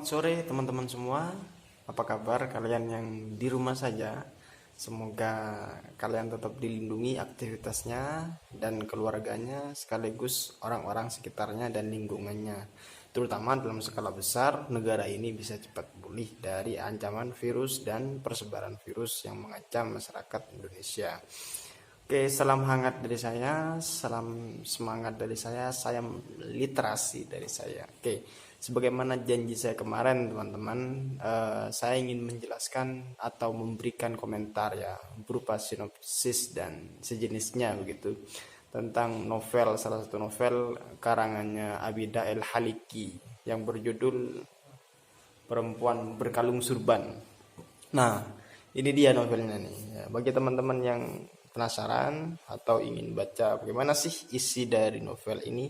Selamat sore teman-teman semua. Apa kabar kalian yang di rumah saja? Semoga kalian tetap dilindungi aktivitasnya dan keluarganya sekaligus orang-orang sekitarnya dan lingkungannya. Terutama dalam skala besar, negara ini bisa cepat pulih dari ancaman virus dan persebaran virus yang mengancam masyarakat Indonesia. Oke, salam hangat dari saya, salam semangat dari saya literasi dari saya. Oke, sebagaimana janji saya kemarin, teman-teman, saya ingin menjelaskan atau memberikan komentar ya, berupa sinopsis dan sejenisnya begitu, tentang novel, salah satu novel karangannya Abida El Haliki yang berjudul Perempuan Berkalung Surban. Nah, ini dia novelnya nih. Ya, bagi teman-teman yang penasaran atau ingin baca bagaimana sih isi dari novel ini,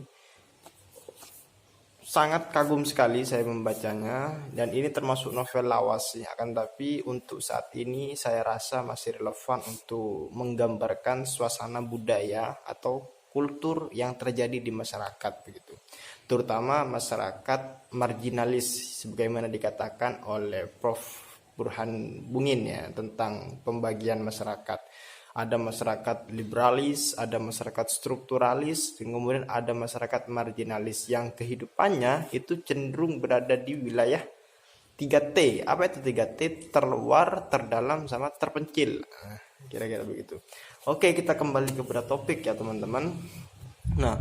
sangat kagum sekali saya membacanya, dan ini termasuk novel lawas ya. Akan tapi untuk saat ini saya rasa masih relevan untuk menggambarkan suasana budaya atau kultur yang terjadi di masyarakat begitu. Terutama masyarakat marginalis sebagaimana dikatakan oleh Prof. Burhan Bungin ya, tentang pembagian masyarakat. Ada masyarakat liberalis, ada masyarakat strukturalis, kemudian ada masyarakat marginalis yang kehidupannya itu cenderung berada di wilayah 3T. Apa itu 3T? Terluar, terdalam, sama terpencil. Kira-kira begitu. Oke, kita kembali kepada topik ya teman-teman. Nah,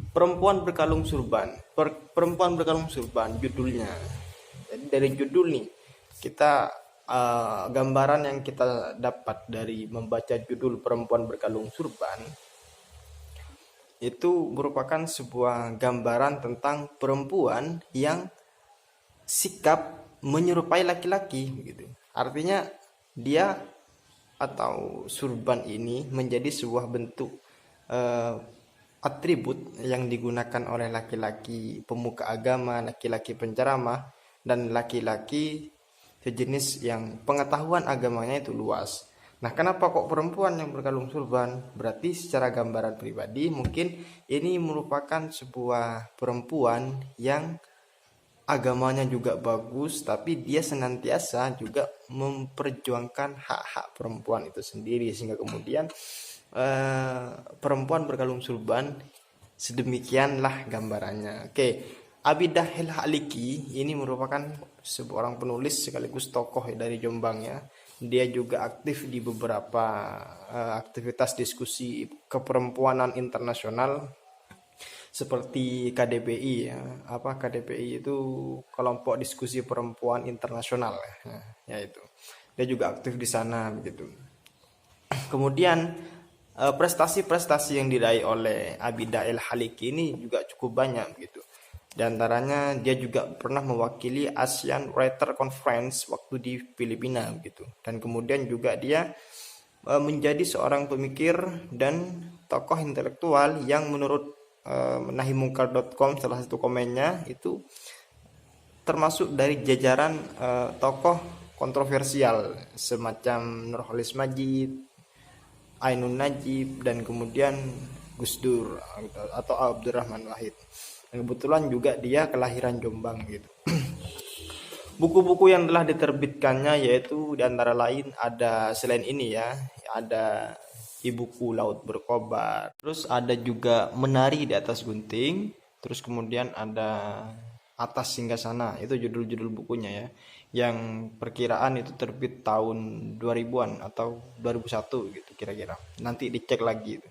Perempuan Berkalung Surban. Perempuan Berkalung Surban judulnya. Jadi dari judul nih, kita gambaran yang kita dapat dari membaca judul Perempuan Berkalung Surban itu merupakan sebuah gambaran tentang perempuan yang sikap menyerupai laki-laki gitu. Artinya dia atau surban ini menjadi sebuah bentuk atribut yang digunakan oleh laki-laki pemuka agama, laki-laki penceramah, dan laki-laki sejenis yang pengetahuan agamanya itu luas. Nah, kenapa kok perempuan yang berkalung surban? Berarti secara gambaran pribadi mungkin ini merupakan sebuah perempuan yang agamanya juga bagus, tapi dia senantiasa juga memperjuangkan hak-hak perempuan itu sendiri, sehingga kemudian perempuan berkalung surban sedemikianlah gambarannya. Oke, Abidah El Haliki ini merupakan seorang penulis sekaligus tokoh dari Jombang ya. Dia juga aktif di beberapa aktivitas diskusi keperempuanan internasional seperti KDPI ya. Apa KDPI itu kelompok diskusi perempuan internasional ya itu. Dia juga aktif di sana begitu. Kemudian prestasi-prestasi yang diraih oleh Abida El Haliki ini juga cukup banyak begitu. Di antaranya dia juga pernah mewakili ASEAN Writer Conference waktu di Filipina gitu. Dan kemudian juga dia menjadi seorang pemikir dan tokoh intelektual yang menurut nahimungkar.com salah satu komennya itu termasuk dari jajaran tokoh kontroversial semacam Nurholis Majid, Ainun Najib, dan kemudian Gus Dur atau Abdurrahman Wahid. Dan kebetulan juga dia kelahiran Jombang gitu. Buku-buku yang telah diterbitkannya yaitu di antara lain ada selain ini ya, ada Ibuku Laut Berkobar. Terus ada juga Menari di Atas Gunting. Terus kemudian ada Atas Singgasana. Itu judul-judul bukunya ya. Yang perkiraan itu terbit tahun 2000-an atau 2001 gitu kira-kira. Nanti dicek lagi itu.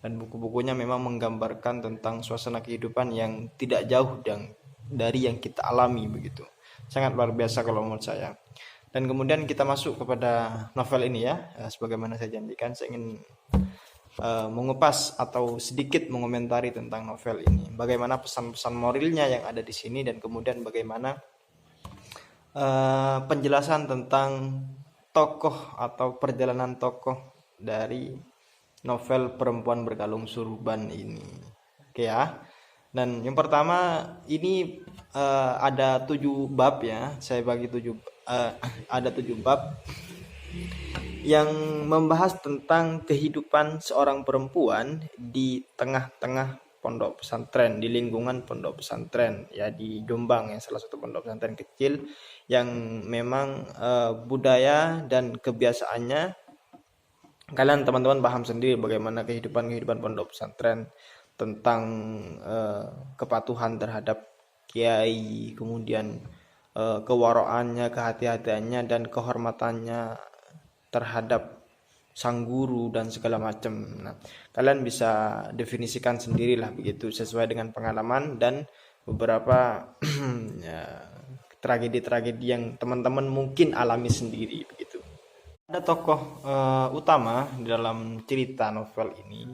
Dan buku-bukunya memang menggambarkan tentang suasana kehidupan yang tidak jauh dari yang kita alami begitu. Sangat luar biasa kalau menurut saya. Dan kemudian kita masuk kepada novel ini ya. Sebagaimana saya janjikan, saya ingin mengupas atau sedikit mengomentari tentang novel ini. Bagaimana pesan-pesan moralnya yang ada di sini, dan kemudian bagaimana penjelasan tentang tokoh atau perjalanan tokoh dari novel Perempuan Berkalung Surban ini. Oke ya. Dan yang pertama ini ada 7 bab ya. Saya bagi 7 ada 7 bab yang membahas tentang kehidupan seorang perempuan di tengah-tengah pondok pesantren, di lingkungan pondok pesantren ya di Jombang ya, salah satu pondok pesantren kecil yang memang budaya dan kebiasaannya kalian teman-teman paham sendiri bagaimana kehidupan pondok pesantren tentang kepatuhan terhadap kiai, kemudian kewaraannya, kehati-hatiannya dan kehormatannya terhadap sang guru dan segala macam. Nah, kalian bisa definisikan sendirilah begitu sesuai dengan pengalaman dan beberapa ya, tragedi-tragedi yang teman-teman mungkin alami sendiri begitu. Ada tokoh utama di dalam cerita novel ini.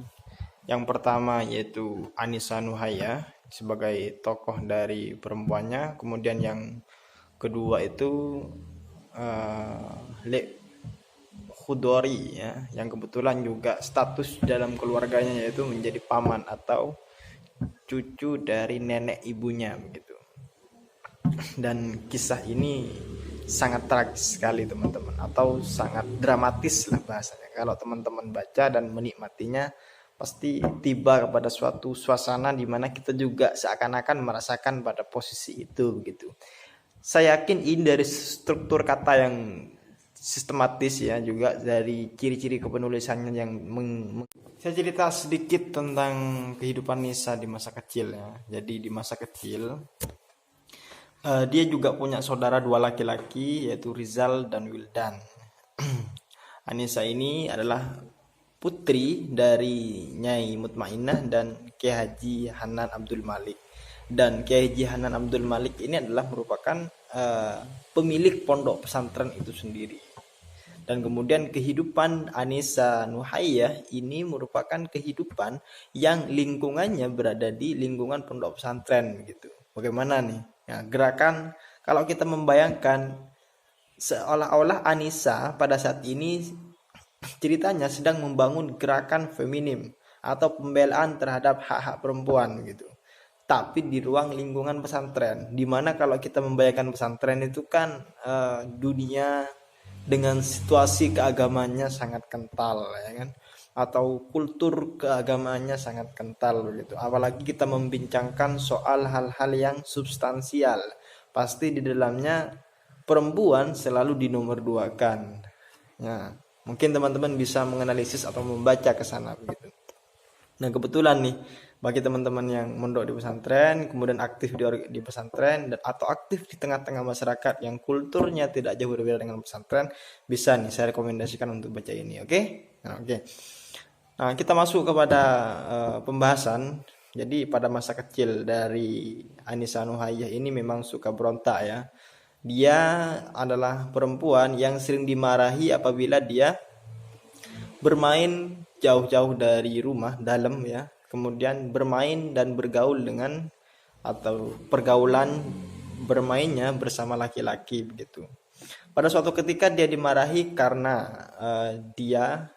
Yang pertama yaitu Anisa Nuhaya sebagai tokoh dari perempuannya, kemudian yang kedua itu Lek Khudori ya, yang kebetulan juga status dalam keluarganya yaitu menjadi paman atau cucu dari nenek ibunya begitu. Dan kisah ini sangat tragis sekali teman-teman, atau sangat dramatis lah bahasanya. Kalau teman-teman baca dan menikmatinya pasti tiba kepada suatu suasana di mana kita juga seakan-akan merasakan pada posisi itu begitu. Saya yakin ini dari struktur kata yang sistematis ya, juga dari ciri-ciri kepenulisannya yang saya cerita sedikit tentang kehidupan Nisa di masa kecil ya. Jadi di masa kecil dia juga punya saudara dua laki-laki yaitu Rizal dan Wildan. Anissa ini adalah putri dari Nyai Mutmainnah dan Kiai Haji Hanan Abdul Malik. Dan Kiai Haji Hanan Abdul Malik ini adalah merupakan pemilik pondok pesantren itu sendiri. Dan kemudian kehidupan Anissa Nuhaiyah ini merupakan kehidupan yang lingkungannya berada di lingkungan pondok pesantren gitu. Bagaimana nih? Ya, gerakan kalau kita membayangkan seolah-olah Anissa pada saat ini ceritanya sedang membangun gerakan feminim atau pembelaan terhadap hak-hak perempuan gitu. Tapi di ruang lingkungan pesantren, dimana kalau kita membayangkan pesantren itu kan dunia dengan situasi keagamannya sangat kental ya kan, atau kultur keagamaannya sangat kental begitu. Apalagi kita membincangkan soal hal-hal yang substansial, pasti di dalamnya perempuan selalu dinomorduakan. Ya, mungkin teman-teman bisa menganalisis atau membaca ke sana begitu. Nah, kebetulan nih bagi teman-teman yang mondok di pesantren, kemudian aktif di pesantren dan atau aktif di tengah-tengah masyarakat yang kulturnya tidak jauh berbeda dengan pesantren, bisa nih saya rekomendasikan untuk baca ini, oke? Nah, oke. Nah, kita masuk kepada pembahasan. Jadi pada masa kecil dari Anissa Nuhaiyah ini memang suka berontak ya. Dia adalah perempuan yang sering dimarahi apabila dia bermain jauh-jauh dari rumah dalam ya. Kemudian bermain dan bergaul dengan atau pergaulan bermainnya bersama laki-laki begitu. Pada suatu ketika dia dimarahi karena dia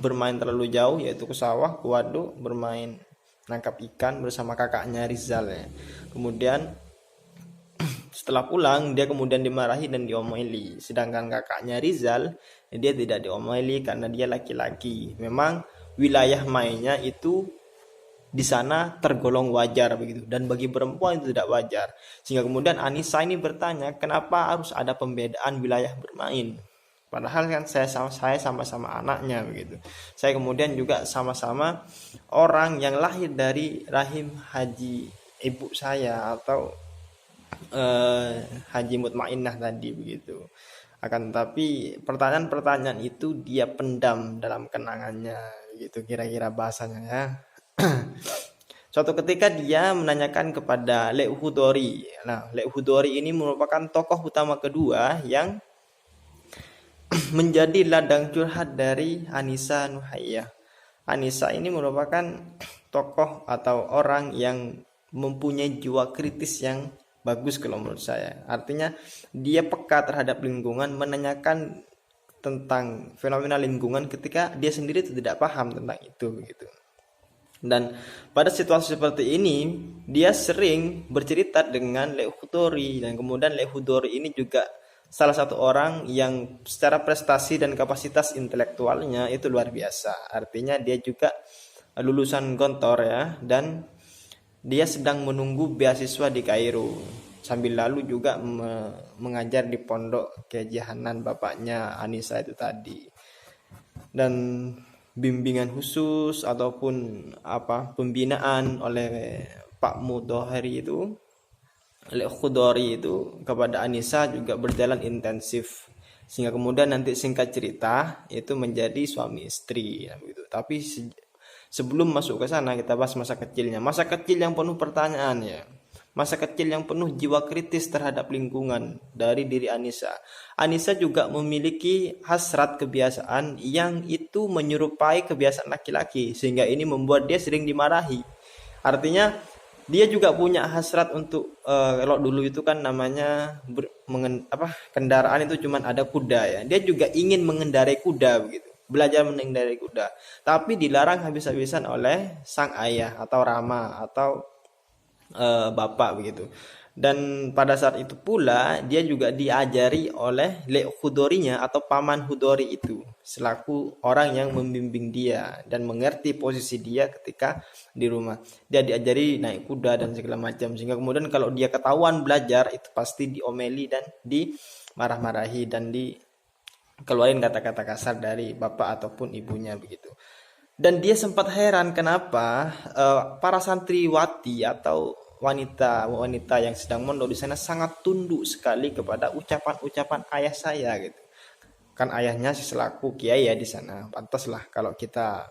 bermain terlalu jauh, yaitu ke sawah, ke waduk, bermain nangkap ikan bersama kakaknya Rizal ya. Kemudian setelah pulang dia kemudian dimarahi dan diomeli, sedangkan kakaknya Rizal dia tidak diomeli karena dia laki-laki. Memang wilayah mainnya itu di sana tergolong wajar begitu, dan bagi perempuan itu tidak wajar. Sehingga kemudian Anissa ini bertanya, kenapa harus ada pembedaan wilayah bermain? Padahal kan saya sama-sama anaknya begitu. Saya kemudian juga sama-sama orang yang lahir dari rahim haji ibu saya atau Haji Mutmainnah tadi begitu. Akan tetapi pertanyaan-pertanyaan itu dia pendam dalam kenangannya gitu, kira-kira bahasanya ya. Suatu ketika dia menanyakan kepada Lek Hudori. Nah, Lek Hudori ini merupakan tokoh utama kedua yang menjadi ladang curhat dari Anissa Nuhaiyah. Anissa ini merupakan tokoh atau orang yang mempunyai jiwa kritis yang bagus kalau menurut saya. Artinya dia peka terhadap lingkungan, menanyakan tentang fenomena lingkungan ketika dia sendiri tidak paham tentang itu begitu. Dan pada situasi seperti ini dia sering bercerita dengan Lek Hudori, dan kemudian Lek Hudori ini juga salah satu orang yang secara prestasi dan kapasitas intelektualnya itu luar biasa. Artinya dia juga lulusan Gontor ya, dan dia sedang menunggu beasiswa di Kairo, sambil lalu juga mengajar di pondok Kiai Hanan bapaknya Anissa itu tadi. Dan bimbingan khusus ataupun pembinaan oleh Pak Mudhari itu, oleh Khudori itu kepada Anissa juga berjalan intensif, sehingga kemudian nanti singkat cerita itu menjadi suami istri gitu. Tapi sebelum masuk ke sana kita bahas masa kecilnya. Masa kecil yang penuh pertanyaan ya. Masa kecil yang penuh jiwa kritis terhadap lingkungan dari diri Anissa. Anissa juga memiliki hasrat kebiasaan yang itu menyerupai kebiasaan laki-laki, sehingga ini membuat dia sering dimarahi. Artinya dia juga punya hasrat untuk kalau dulu itu kan namanya kendaraan itu cuman ada kuda ya. Dia juga ingin mengendarai kuda begitu. Belajar mengendarai kuda. Tapi dilarang habis-habisan oleh sang ayah atau Rama atau bapak begitu. Dan pada saat itu pula dia juga diajari oleh Lek Hudorinya atau paman Hudori itu selaku orang yang membimbing dia dan mengerti posisi dia ketika di rumah. Dia diajari naik kuda dan segala macam, sehingga kemudian kalau dia ketahuan belajar itu pasti diomeli dan dimarah-marahi dan dikeluarin kata-kata kasar dari bapak ataupun ibunya begitu. Dan dia sempat heran kenapa para santriwati atau wanita-wanita yang sedang mondok di sana sangat tunduk sekali kepada ucapan-ucapan ayah saya gitu. Kan ayahnya selaku kiai ya di sana. Pantaslah kalau kita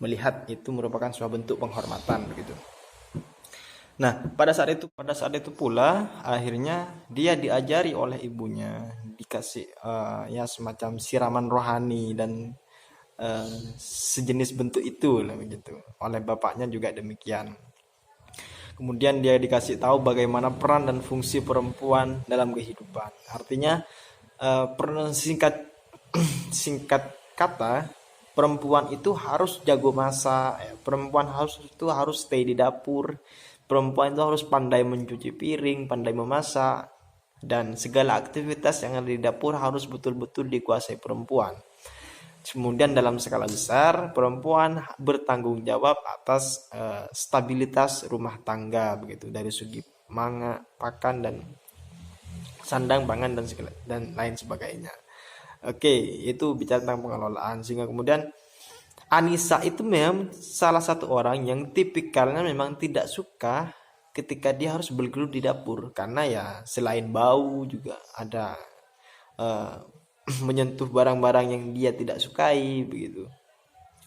melihat itu merupakan suatu bentuk penghormatan begitu. Nah, pada saat itu pula akhirnya dia diajari oleh ibunya, dikasih ya semacam siraman rohani dan sejenis bentuk itu lah begitu. Oleh bapaknya juga demikian. Kemudian dia dikasih tahu bagaimana peran dan fungsi perempuan dalam kehidupan. Artinya singkat kata, perempuan itu harus jago masak, perempuan harus stay di dapur, perempuan itu harus pandai mencuci piring, pandai memasak, dan segala aktivitas yang ada di dapur harus betul-betul dikuasai perempuan. Kemudian dalam skala besar perempuan bertanggung jawab atas stabilitas rumah tangga begitu, dari segi pakan dan sandang pangan dan lain sebagainya. Oke, itu bicara tentang pengelolaan. Sehingga kemudian Anissa itu memang salah satu orang yang tipikalnya memang tidak suka ketika dia harus bergelut di dapur, karena ya selain bau juga ada menyentuh barang-barang yang dia tidak sukai begitu.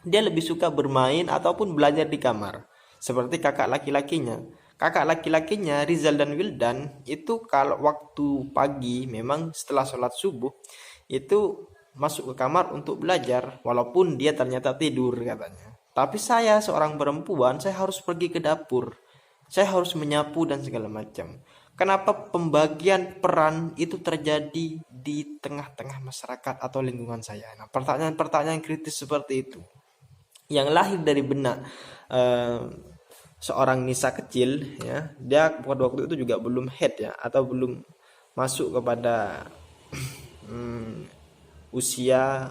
Dia lebih suka bermain ataupun belajar di kamar seperti kakak laki-lakinya. Kakak laki-lakinya Rizal dan Wildan itu kalau waktu pagi memang setelah sholat subuh itu masuk ke kamar untuk belajar walaupun dia ternyata tidur katanya. Tapi saya seorang perempuan, saya harus pergi ke dapur. Saya harus menyapu dan segala macam. Kenapa pembagian peran itu terjadi di tengah-tengah masyarakat atau lingkungan saya? Nah, pertanyaan-pertanyaan kritis seperti itu yang lahir dari benak seorang Nisa kecil ya. Dia pada waktu itu juga belum head ya, atau belum masuk kepada usia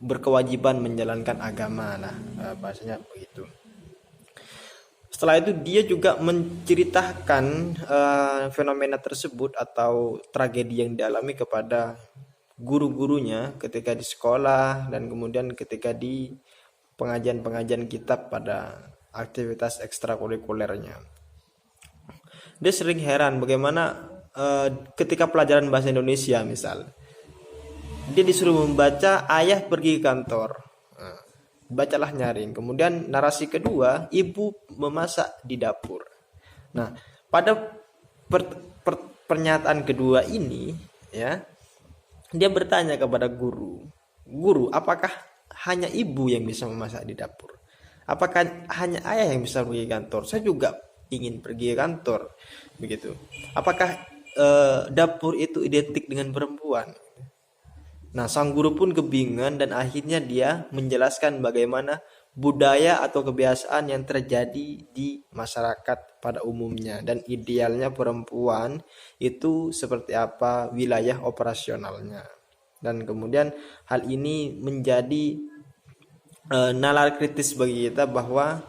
berkewajiban menjalankan agama lah, bahasanya begitu. Setelah itu dia juga menceritakan fenomena tersebut atau tragedi yang dialami kepada guru-gurunya ketika di sekolah dan kemudian ketika di pengajian-pengajian kitab pada aktivitas ekstrakurikulernya. Dia sering heran bagaimana ketika pelajaran bahasa Indonesia misal, dia disuruh membaca ayah pergi ke kantor. Bacalah nyaring. Kemudian narasi kedua, ibu memasak di dapur. Nah, pada pernyataan kedua ini ya, dia bertanya kepada guru, apakah hanya ibu yang bisa memasak di dapur? Apakah hanya ayah yang bisa pergi kantor? Saya juga ingin pergi ke kantor begitu. Apakah dapur itu identik dengan perempuan? Nah, sang guru pun kebingungan dan akhirnya dia menjelaskan bagaimana budaya atau kebiasaan yang terjadi di masyarakat pada umumnya dan idealnya perempuan itu seperti apa wilayah operasionalnya. Dan kemudian hal ini menjadi nalar kritis bagi kita bahwa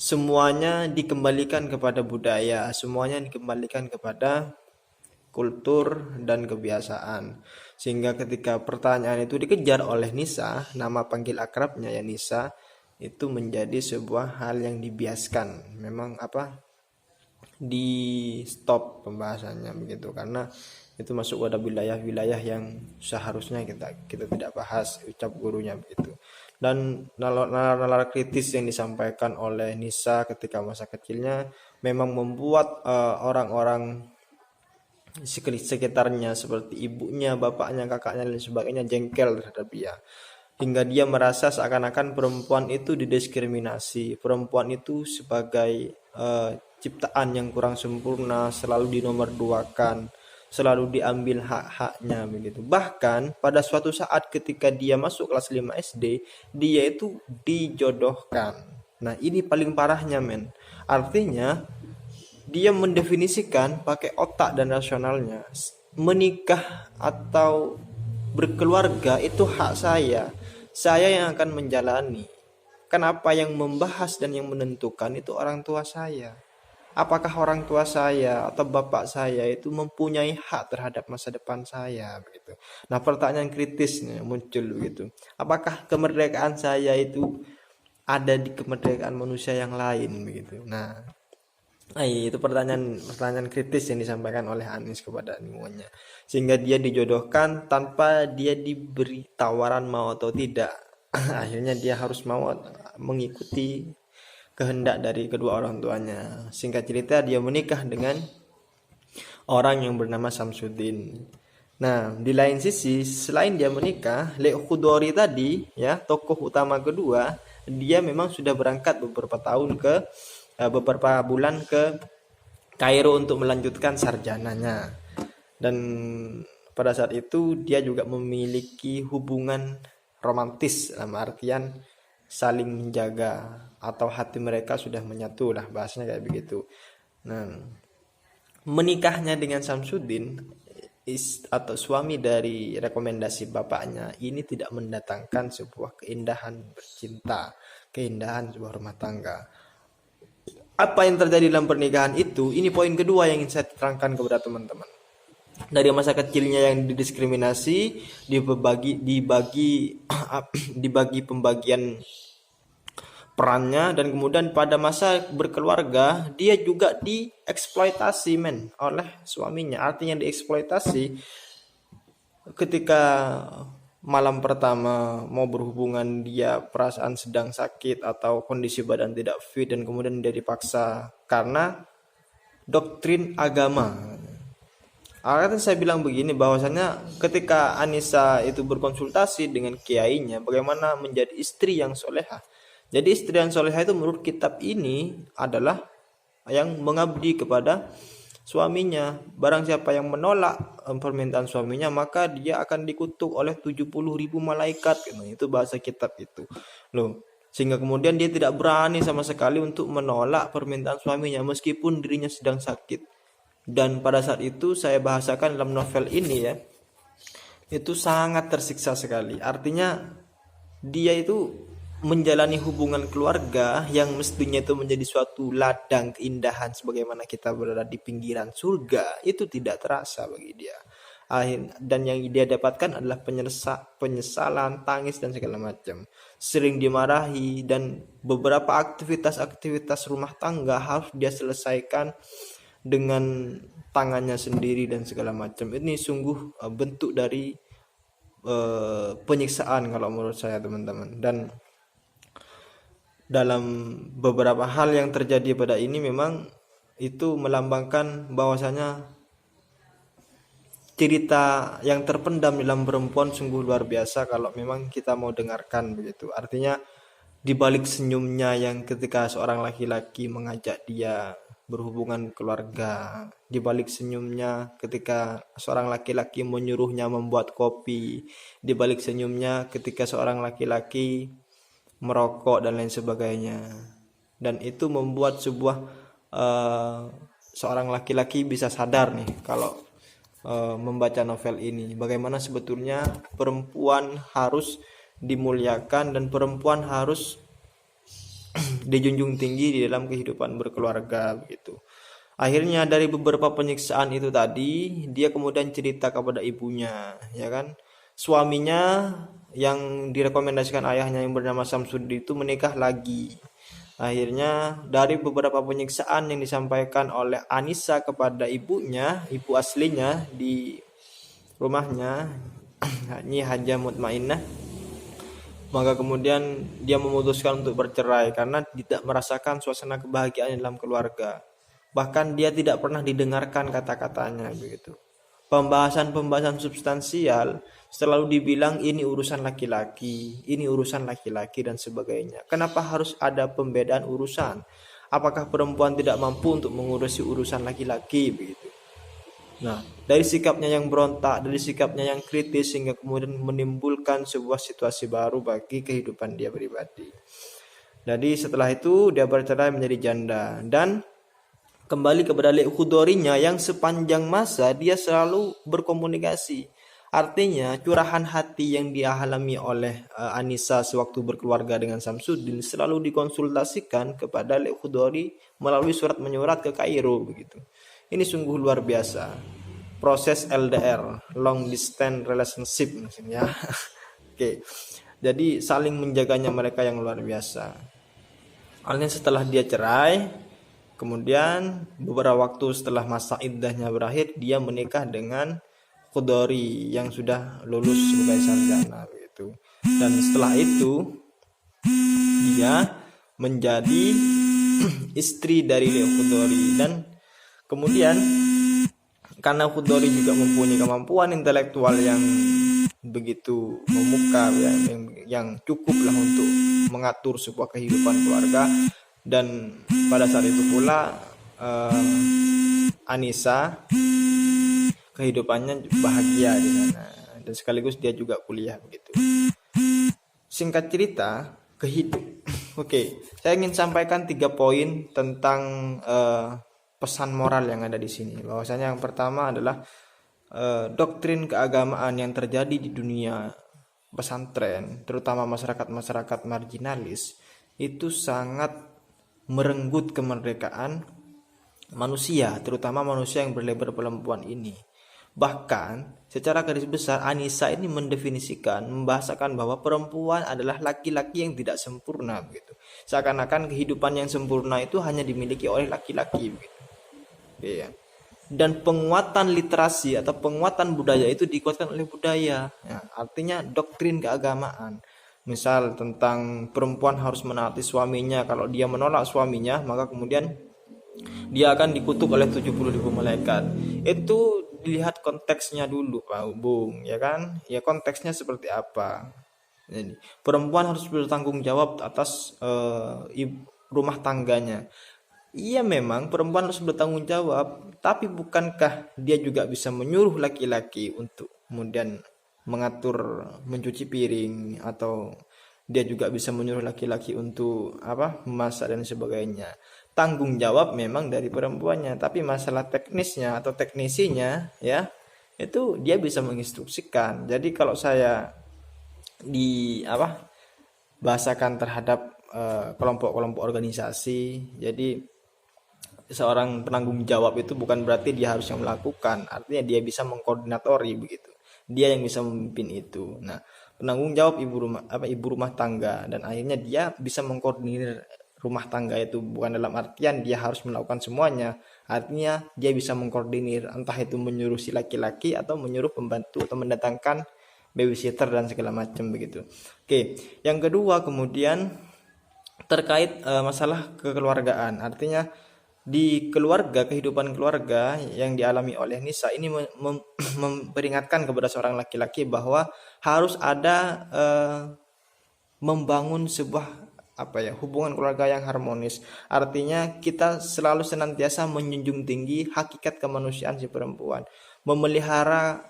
semuanya dikembalikan kepada budaya, semuanya dikembalikan kepada kultur dan kebiasaan. Sehingga ketika pertanyaan itu dikejar oleh Nisa, nama panggil akrabnya ya Nisa, itu menjadi sebuah hal yang dibiaskan. Memang di stop pembahasannya begitu, karena itu masuk pada wilayah-wilayah yang seharusnya kita tidak bahas, ucap gurunya begitu. Dan nalar-nalar kritis yang disampaikan oleh Nisa ketika masa kecilnya memang membuat orang-orang sekitarnya seperti ibunya, bapaknya, kakaknya dan sebagainya jengkel terhadap dia. Hingga dia merasa seakan-akan perempuan itu didiskriminasi, perempuan itu sebagai ciptaan yang kurang sempurna, selalu dinomorduakan, selalu diambil hak-haknya begitu. Bahkan pada suatu saat ketika dia masuk kelas 5 SD, dia itu dijodohkan. Nah, ini paling parahnya, men. Artinya dia mendefinisikan pakai otak dan rasionalnya. Menikah atau berkeluarga itu hak saya. Saya yang akan menjalani. Kenapa yang membahas dan yang menentukan itu orang tua saya? Apakah orang tua saya atau bapak saya itu mempunyai hak terhadap masa depan saya begitu. Nah, pertanyaan kritisnya muncul begitu. Apakah kemerdekaan saya itu ada di kemerdekaan manusia yang lain begitu. Nah, itu pertanyaan kritis yang disampaikan oleh Anies kepada animuannya. Sehingga dia dijodohkan tanpa dia diberi tawaran mau atau tidak. Akhirnya dia harus mau mengikuti kehendak dari kedua orang tuanya. Singkat cerita dia menikah dengan orang yang bernama Samsudin. Nah, di lain sisi selain dia menikah, Lek Khudori tadi ya, tokoh utama kedua, dia memang sudah berangkat beberapa bulan ke Kairo untuk melanjutkan sarjananya. Dan pada saat itu dia juga memiliki hubungan romantis dalam artian saling menjaga atau hati mereka sudah menyatu lah, bahasanya kayak begitu. Nah, menikahnya dengan Samsudin atau suami dari rekomendasi bapaknya ini tidak mendatangkan sebuah keindahan bercinta, keindahan sebuah rumah tangga. Apa yang terjadi dalam pernikahan itu? Ini poin kedua yang ingin saya terangkan kepada teman-teman. Dari masa kecilnya yang didiskriminasi, dibagi pembagian perannya, dan kemudian pada masa berkeluarga dia juga dieksploitasi oleh suaminya. Artinya dieksploitasi ketika malam pertama mau berhubungan dia perasaan sedang sakit atau kondisi badan tidak fit, dan kemudian dia dipaksa karena doktrin agama. Akhirnya saya bilang begini, bahwasanya ketika Anissa itu berkonsultasi dengan kiainya bagaimana menjadi istri yang solehah. Jadi istri yang solehah itu menurut kitab ini adalah yang mengabdi kepada suaminya. Barang siapa yang menolak permintaan suaminya, maka dia akan dikutuk oleh 70.000 malaikat. Itu bahasa kitab itu. Loh, sehingga kemudian dia tidak berani sama sekali untuk menolak permintaan suaminya meskipun dirinya sedang sakit. Dan pada saat itu saya bahasakan dalam novel ini ya, itu sangat tersiksa sekali. Artinya dia itu menjalani hubungan keluarga yang mestinya itu menjadi suatu ladang keindahan sebagaimana kita berada di pinggiran surga, itu tidak terasa bagi dia. Dan yang dia dapatkan adalah penyesalan, tangis dan segala macam. Sering dimarahi, dan beberapa aktivitas rumah tangga harus dia selesaikan dengan tangannya sendiri dan segala macam. Ini sungguh bentuk dari penyiksaan kalau menurut saya, teman-teman. Dan dalam beberapa hal yang terjadi pada ini memang itu melambangkan bahwasanya cerita yang terpendam dalam perempuan sungguh luar biasa kalau memang kita mau dengarkan begitu. Artinya di balik senyumnya yang ketika seorang laki-laki mengajak dia berhubungan keluarga, di balik senyumnya ketika seorang laki-laki menyuruhnya membuat kopi, di balik senyumnya ketika seorang laki-laki merokok dan lain sebagainya. Dan itu membuat seorang laki-laki bisa sadar nih kalau membaca novel ini, bagaimana sebetulnya perempuan harus dimuliakan dan perempuan harus dijunjung tinggi di dalam kehidupan berkeluarga begitu. Akhirnya dari beberapa penyiksaan itu tadi, dia kemudian cerita kepada ibunya, ya kan? Suaminya yang direkomendasikan ayahnya yang bernama Samsudin itu menikah lagi. Akhirnya dari beberapa penyiksaan yang disampaikan oleh Anissa kepada ibunya, ibu aslinya di rumahnya, Nyi Haja Mutmainnah, maka kemudian dia memutuskan untuk bercerai karena tidak merasakan suasana kebahagiaan dalam keluarga. Bahkan dia tidak pernah didengarkan kata-katanya begitu. Pembahasan-pembahasan substansial selalu dibilang ini urusan laki-laki, ini urusan laki-laki dan sebagainya. Kenapa harus ada pembedaan urusan? Apakah perempuan tidak mampu untuk mengurusi urusan laki-laki begitu? Nah, dari sikapnya yang berontak, dari sikapnya yang kritis sehingga kemudian menimbulkan sebuah situasi baru bagi kehidupan dia pribadi. Jadi setelah itu dia bercerai menjadi janda dan kembali kepada Lek Khudorinya yang sepanjang masa dia selalu berkomunikasi. Artinya curahan hati yang dialami oleh Anissa sewaktu berkeluarga dengan Samsudin selalu dikonsultasikan kepada Lek Khudori melalui surat menyurat ke Kairo begitu. Ini sungguh luar biasa. Proses LDR, long distance relationship maksudnya. Oke. Jadi saling menjaganya mereka yang luar biasa. Akhirnya setelah dia cerai, kemudian beberapa waktu setelah masa iddahnya berakhir, dia menikah dengan Khudori yang sudah lulus sebagai sarjana begitu. Dan setelah itu dia menjadi istri dari Leo Khudori dan kemudian karena Khudori juga mempunyai kemampuan intelektual yang begitu memuka yang cukup lah untuk mengatur sebuah kehidupan keluarga, dan pada saat itu pula Anissa kehidupannya bahagia di sana dan sekaligus dia juga kuliah begitu. Singkat cerita Oke, saya ingin sampaikan 3 poin tentang pesan moral yang ada di sini. Bahwasanya yang pertama adalah doktrin keagamaan yang terjadi di dunia pesantren, terutama masyarakat-masyarakat marginalis, itu sangat merenggut kemerdekaan manusia, terutama manusia yang berlabel perempuan ini. Bahkan secara garis besar Anissa ini mendefinisikan, membahasakan bahwa perempuan adalah laki-laki yang tidak sempurna begitu. Seakan-akan kehidupan yang sempurna itu hanya dimiliki oleh laki-laki begitu. Iya. Dan penguatan literasi atau penguatan budaya itu dikuatkan oleh budaya. Ya, artinya doktrin keagamaan. Misal tentang perempuan harus menaati suaminya. Kalau dia menolak suaminya, maka kemudian dia akan dikutuk oleh 70.000 malaikat. Itu dilihat konteksnya dulu, Pak Bung, ya kan? Ya konteksnya seperti apa? Jadi, perempuan harus bertanggung jawab atas rumah tangganya. Iya memang perempuan harus bertanggung jawab, tapi bukankah dia juga bisa menyuruh laki-laki untuk kemudian mengatur mencuci piring, atau dia juga bisa menyuruh laki-laki untuk memasak dan sebagainya. Tanggung jawab memang dari perempuannya, tapi masalah teknisnya atau teknisinya ya itu dia bisa menginstruksikan. Jadi kalau saya bahasakan terhadap kelompok-kelompok organisasi, jadi seorang penanggung jawab itu bukan berarti dia harus yang melakukan, artinya dia bisa mengkoordinatori begitu. Dia yang bisa memimpin itu. Nah, penanggung jawab ibu rumah tangga, dan akhirnya dia bisa mengkoordinir rumah tangga itu bukan dalam artian dia harus melakukan semuanya. Artinya dia bisa mengkoordinir, entah itu menyuruh si laki-laki atau menyuruh pembantu atau mendatangkan babysitter dan segala macam begitu. Oke, yang kedua kemudian terkait masalah kekeluargaan. Artinya di keluarga, kehidupan keluarga yang dialami oleh Nisa ini memperingatkan kepada seorang laki-laki bahwa harus ada membangun sebuah hubungan keluarga yang harmonis. Artinya kita selalu senantiasa menjunjung tinggi hakikat kemanusiaan si perempuan, memelihara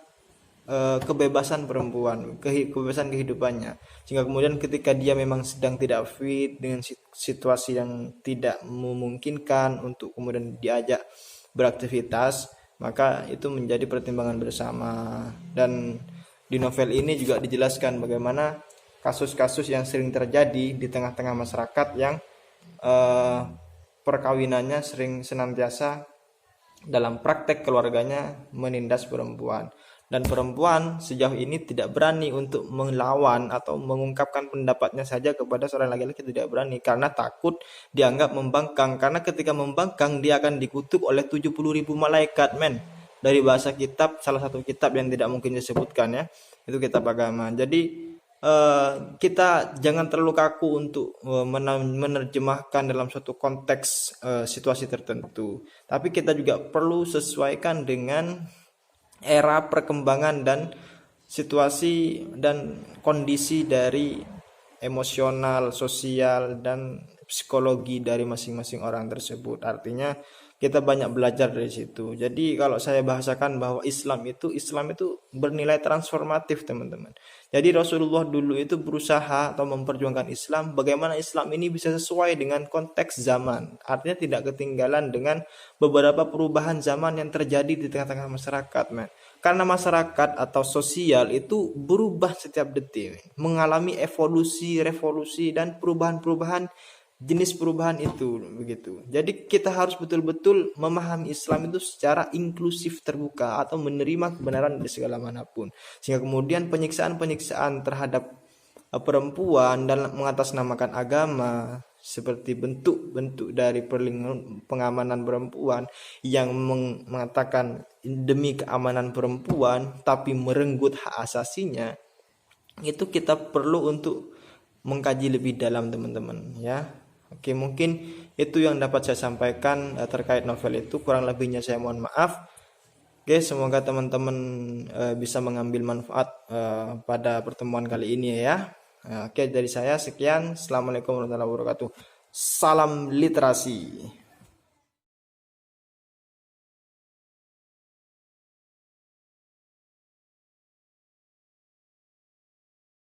kebebasan perempuan, kebebasan kehidupannya, sehingga kemudian ketika dia memang sedang tidak fit dengan situasi yang tidak memungkinkan untuk kemudian diajak beraktivitas, maka itu menjadi pertimbangan bersama. Dan di novel ini juga dijelaskan bagaimana kasus-kasus yang sering terjadi di tengah-tengah masyarakat yang eh, perkawinannya sering senantiasa dalam praktek keluarganya menindas perempuan, dan perempuan sejauh ini tidak berani untuk melawan atau mengungkapkan pendapatnya saja kepada seorang laki-laki, tidak berani karena takut dianggap membangkang, karena ketika membangkang dia akan dikutuk oleh 70.000 malaikat, men. Dari bahasa kitab, salah satu kitab yang tidak mungkin disebutkan ya, itu kitab agama. Jadi kita jangan terlalu kaku untuk menerjemahkan dalam suatu konteks situasi tertentu, tapi kita juga perlu sesuaikan dengan era perkembangan dan situasi dan kondisi dari emosional, sosial, dan psikologi dari masing-masing orang tersebut. Artinya kita banyak belajar dari situ. Jadi kalau saya bahasakan bahwa Islam itu bernilai transformatif, teman-teman. Jadi Rasulullah dulu itu berusaha atau memperjuangkan Islam, bagaimana Islam ini bisa sesuai dengan konteks zaman. Artinya tidak ketinggalan dengan beberapa perubahan zaman yang terjadi di tengah-tengah masyarakat, man. Karena masyarakat atau sosial itu berubah setiap detik, mengalami evolusi, revolusi, dan perubahan-perubahan, jenis perubahan itu begitu. Jadi kita harus betul-betul memahami Islam itu secara inklusif, terbuka, atau menerima kebenaran dari segala manapun. Sehingga kemudian penyiksaan-penyiksaan terhadap perempuan dan mengatasnamakan agama seperti bentuk-bentuk dari pengamanan perempuan yang mengatakan demi keamanan perempuan tapi merenggut hak asasinya, itu kita perlu untuk mengkaji lebih dalam, teman-teman ya. Oke, mungkin itu yang dapat saya sampaikan terkait novel itu. Kurang lebihnya saya mohon maaf. Oke, semoga teman-teman bisa mengambil manfaat pada pertemuan kali ini ya. Oke, dari saya sekian. Assalamualaikum warahmatullahi wabarakatuh. Salam literasi.